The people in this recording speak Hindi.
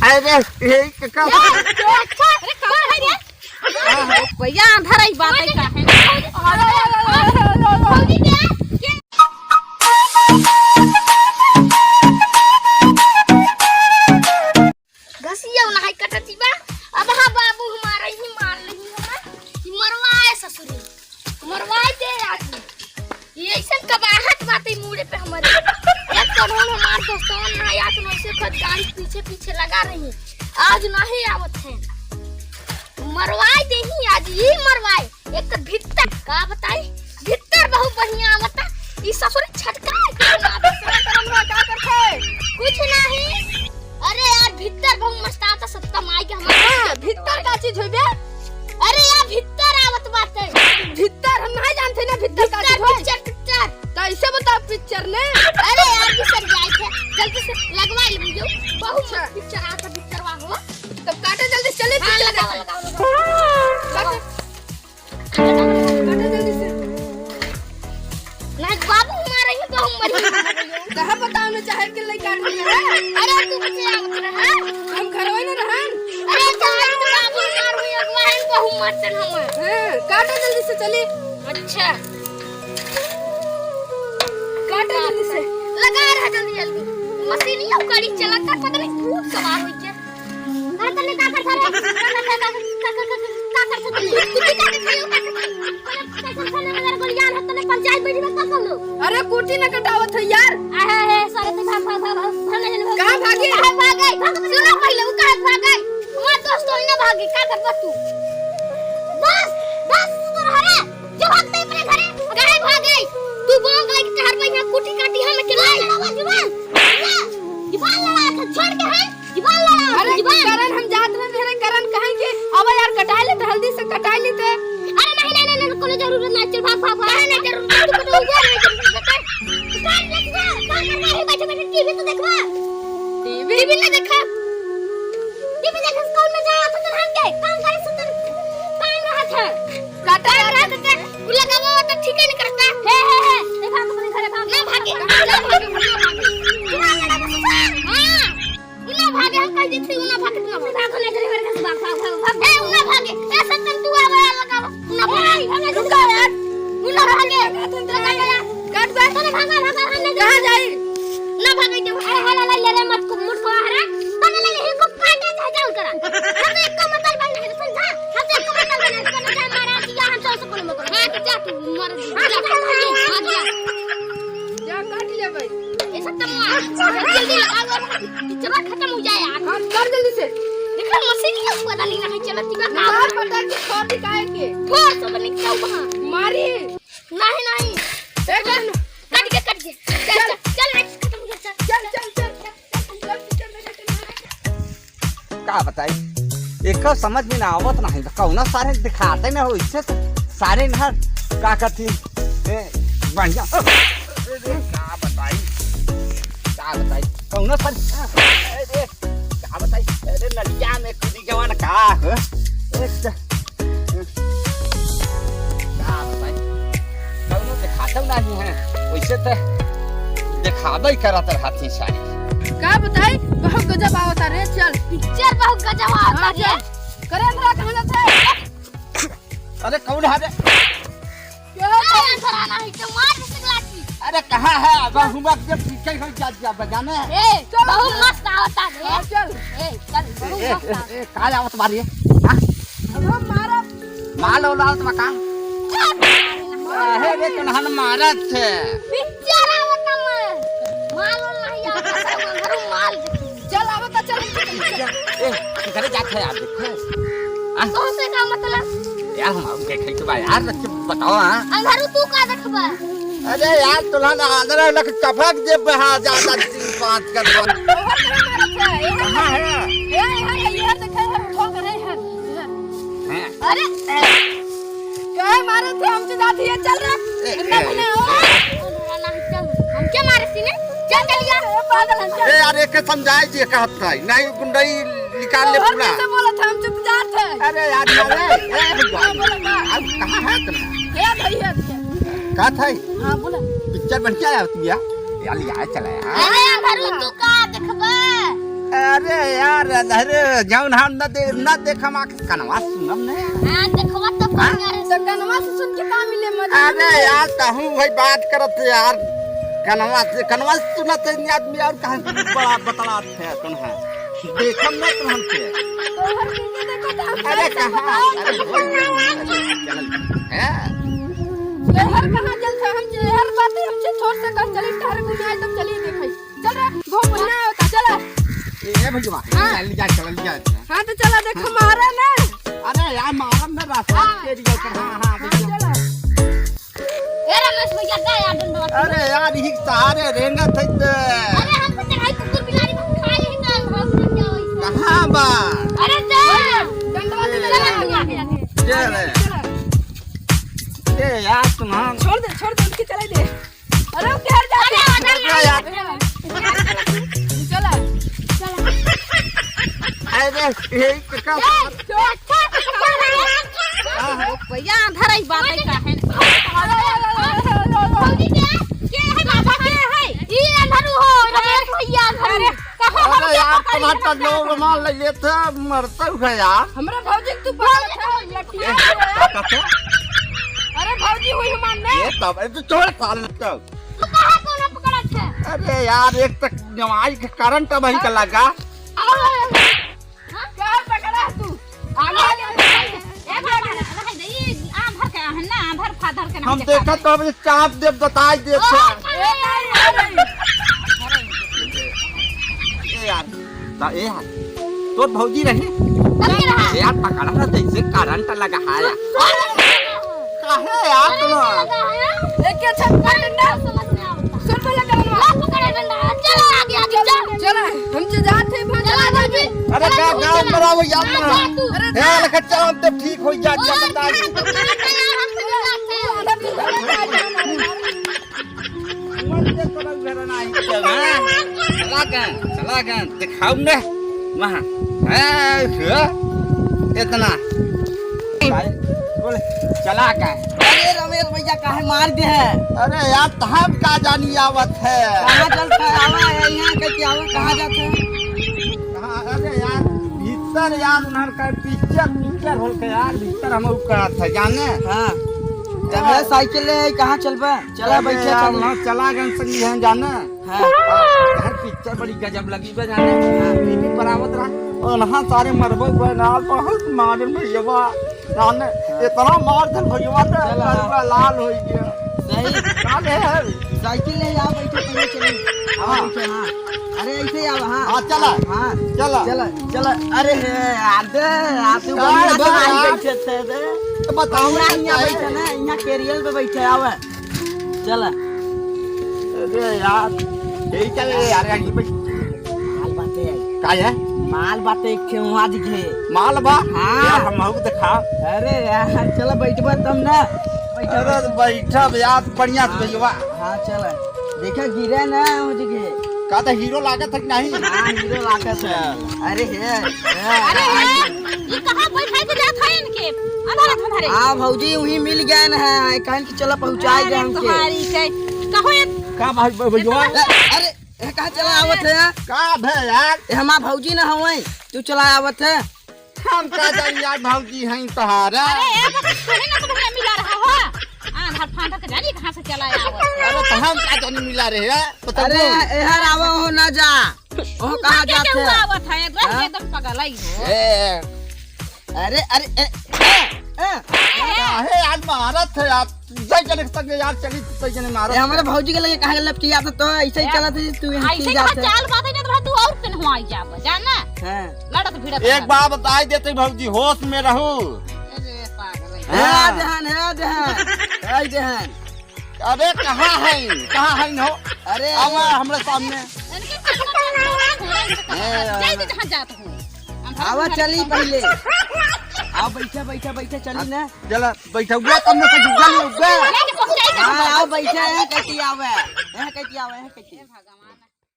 अरे ये का अच्छा अरे कौन है रे भैया अंधा रही बात है का घसिया ना है कटती बा अब हां बाबू हमारा ही मार नहीं हम मरवाए ससुरी मरवाए दे आदमी ये ऐसा कबाहट बातें मुड़े पे हमारे एक तो हमार दोस्तों ना या तो ऐसे खदान पीछे पीछे लगा रही आज नहीं आवत है मरवाए दे ही आज ही मरवाए एक तो भीतर का बताई भीतर बहुत बढ़िया आवता ई ससुरी छटका क्या करते कुछ नहीं अरे यार भीतर बहुत मस्त आता सत्ता माई के हमारे भीतर का चीज होबे अरे यार भीतर आवत बात है भीतर हम नहीं जानते ना भीतर का चीज होय पिक्चर तो ऐसे बता पिक्चर ने अरे यार बिसर जाए थे जल्दी से लगवा ले जो बहुत पिक्चर आता पिक्चर वा हो तब काटे जल्दी चले पिक्चर काटे जल्दी से नहीं बाबू हमारे ही तो हम मरी कहां बताओ ना चाहे के ले काट रहे अरे तू बच्चे आवत रहा हम घरवा ना रहन अरे चाहे तो बाबू मार हुई अगवाइन बहु मटन हम काटे जल्दी से चली अच्छा काटे जल्दी से लगा रहा जल्दी जल्दी मशीन ही गाड़ी चलाता पता नहीं भूत सवार हो गया तने का कर सारे अरे कुर्ती न कटावत है यार सारे तो कहां भागे सुनो पहले वो कहां भागे हमार दोस्त तो ना भागे का करबा तू बस तो हरे जो भागते अपने घरे काहे भागे तू बोंग लग चार महीना कुर्ती काटी हम चलाई जीवान लड़ा छोड़ के है जीवान लड़ा अरे करण हम जात में मेरे करण कहेंगे अब यार कटा ले तो हल्दी से कटा लेते अरे नहीं कोनो जरूरत नहीं चल भाग नहीं जरूरत तो बैठे टीवी तो देखवा टीवी ना देखा टीवी देख कौन में जा तो हम के काम करे सुतन काम रहा था काटा रहा था लगावा तो ठीक नहीं करता है देखा अपने घरे भाग ना भागे हां उना भागे हम कह देते उना भागे ना भाग ले घरे घरे भाग ए उना भागे ए सतन तू आवे लगावा उना भागे रुका यार उना भागे काट बे तने भागा हमने कहां जाई ना भागे जो हला ले रे मत को मुट को हरा तने ले ही को काटे जा जाओ करा हम एक को मतलब बन है समझा हम एक को मतलब बन है तने जा मारा दिया हम तो को मत हां तो जा तू मर जा काट ले भाई ये सब तो जल्दी लगाओ चला खत्म हो जाए यार हां कर जल्दी से देखा मशीन ही पता नहीं ना चलती बा ना पता कि छोड़ दिखाए के छोड़ सब नहीं क्या वहां मारी नहीं कट के चल खत्म हो गया चल का बताई एक समझ में ना आवत नहीं कौना सारे दिखाते ना हो इससे सारे ना का करती बढ़िया का बताई कौना सारे अरे का बताई अरे नलिया में कूदी जवान का दिखाते नहीं है वैसे तो दिखावे ही करत रहती सारी का बताई बहुत गजब आवता रे चल पिक्चर बहुत गजब आवता रे करे अंदर कहां जाता है अरे कौन है रे क्या अंदर आना है तो मार सकलाती अरे कहां है अब हम जब पीछे हो जा बजाने ए बहुत मस्त आवता रे चल बहुत मस्त काल आवत मारी हां हम मारा माल ओलाल तो का हे रे कन्हन मारत है पिक्चर आवत माल नहीं आता घर माल चल आवत चल ए घरे जाते आप देखो तो से का मतलब यार हम देखे के बा यार बताओ हां अंधारू तू का देखबा अरे यार तुला ना अंदर लग टपक जे बहा ज्यादा 3-5 कर दो हां है ये देखे है ठोक रहे हैं अरे क्या मारे थे हमसे दादी ये चल रहा है हम क्या मारे सी ने चल यार पागल हम ए यार एक समझाई जे कहत है नहीं गुंडई निकाल ले पूरा कैसे बोला था हम चुपचाप थे अरे यार अब कहां है तुम ये भैया का था हां बोला पिक्चर बन के आया तू यार चला यार अरे अंधारू तू का देखबा अरे यार यार अरे जौन हम न देखम आके कनवा सुनम ने हां देखवा तो बढ़िया है तो कनवा से सुन के का मिले मजा अरे यार तहू भाई बात करत यार कनवा सुनत है आदमी और कहां बड़ा बतलात है तुम है देखम न तुम हमसे तो हर चीज देखो तो हम अरे कैसे कहां बताएं? है हर कहां चल से हम हर बात हमसे छोड़ से कर चली टहर घूमे आए तब चली देखई चल रे घूम ना होता चल ए भैया चल जा हां तो चला देखो मारा ना अरे यार मारम में रास्ता के दिया कर हां भैया चला ए रमेश भैया का यार डंडवा अरे यार ही सहारे रेंगत है अरे हम तो चढ़ाई कुकुर बिलाड़ी में खा ले ना हम क्या होई कहां बा अरे जा डंडवा से चला आगे चल ए यार तुम छोड़ दे उनकी चले दे अरे वो क्या जाते चला अरे ये का भैया धरई बात है का है भौजी के है बाबा के है ई अंधरू हो रमेश भैया अरे कहो अरे यार तुम्हारा लोग मान ले लेते मरते है यार हमरा भौजी तू पकड़ लटिया अरे भौजी हुई हमार ने ये तब तो छोड़ साल तो कहां कोना पकड़ा है अरे यार एक तक जमाई के करंट वही का लगा क्या पकड़ा तू हम देखा तो अब चाप दे बताई दे ए यार तो भौजी रही यार पकड़ा ना जैसे करंट लगा है काहे यार तुम एक छक्का डंडा सुन बोला करवा पकड़े डंडा चल आगे चल चल हम जो जाते चला भौजी अरे गाँव बराबर यार अरे लगा चलो तो ठीक हो जा बता चला दिखाऊ ने वहाँ इतना बोले चला का अरे रमेश भैया काहे मार दे है अरे यार हम का जानी आवत है कहाँ चलता है आवा है यहाँ के आवा कहाँ जाते हैं अरे यार भीतर यार उन्हर का पिक्चर होल के यार भीतर हम करत है जाने हाँ जब है साइकिल ले कहाँ चल पे चला बैठे चल चला गए संगी हैं जाने हाँ पिक्चर बड़ी गजब लगी बे जाने टीवी पर आवत रहा और वहाँ सारे मरबो बनाल बहुत मारे भैया जाने इतना मार दे भैया तो लाल हो गया सही काले है साइकिल ले आओ बैठे पहले चले आवा बैठे हाँ अरे ऐसे आओ हाँ हाँ चला हाँ चला चला चला अरे आदे आते बढ़िया तो आई बैठे थे दे तो बताओ हमरा यहाँ बैठे ना यहाँ कैरियर पे बैठे आवे चला अरे यार यही चले यार यही पे माल बातें काय है माल बातें क्यों वहाँ दिखे माल बा हाँ। हम हमको दिखा अरे यार चलो बैठबा तुम ना अरे बैठा यार बढ़िया से भैया हाँ चला देखा गिरे ना हो जगह का तो हीरो लागत है कि नहीं हाँ हीरो लागत है अरे है अरे ये कहां बैठा के जात है इनके अंधारा अंधारे हाँ भौजी वही मिल गए ना है कहन कि चलो पहुँचाए गए हमके तुम्हारी के कहो ये का भाई भैया अरे ये कहाँ चला आवत है का भे यार ये हमार भौजी ना हवे तू चला आवत है हम का जानी यार भौजी हैं तोहारा अरे ए बस थोड़ी ना तुम्हें मिला रहा हो आधार फांटा के जानी कहां से चला आया अरे तो हम का जानी मिला रहे हैं पता अरे यहाँ आवा हो ना जा वो कहाँ जाते क्या हैं हुआ था एकदम एकदम पागल आई हो ए अरे अरे काहे यार भारत है यार जय जने तक यार चली तो जने मारो हमारे भौजी के लगे कहाँ लपटी आता तो ऐसे ही चला था तू यहाँ ऐसे की ही जाते चाल बात है ना तो तू और कहीं हुआ जा जानना हैं लड़त भिड़त एक बात बताई देते भौजी होश में रहू अरे पागल है है जहान है जहान अरे कहाँ है हो अरे आवा हमरे सामने जाए जहां जात हूं आवा चली पहले आओ बैठे चली ना चला बैठा हुआ तब ना जुगा नहीं होगा हाँ आओ बैठे हैं कैसी आवे यहाँ कैसी आवे यहाँ कैसी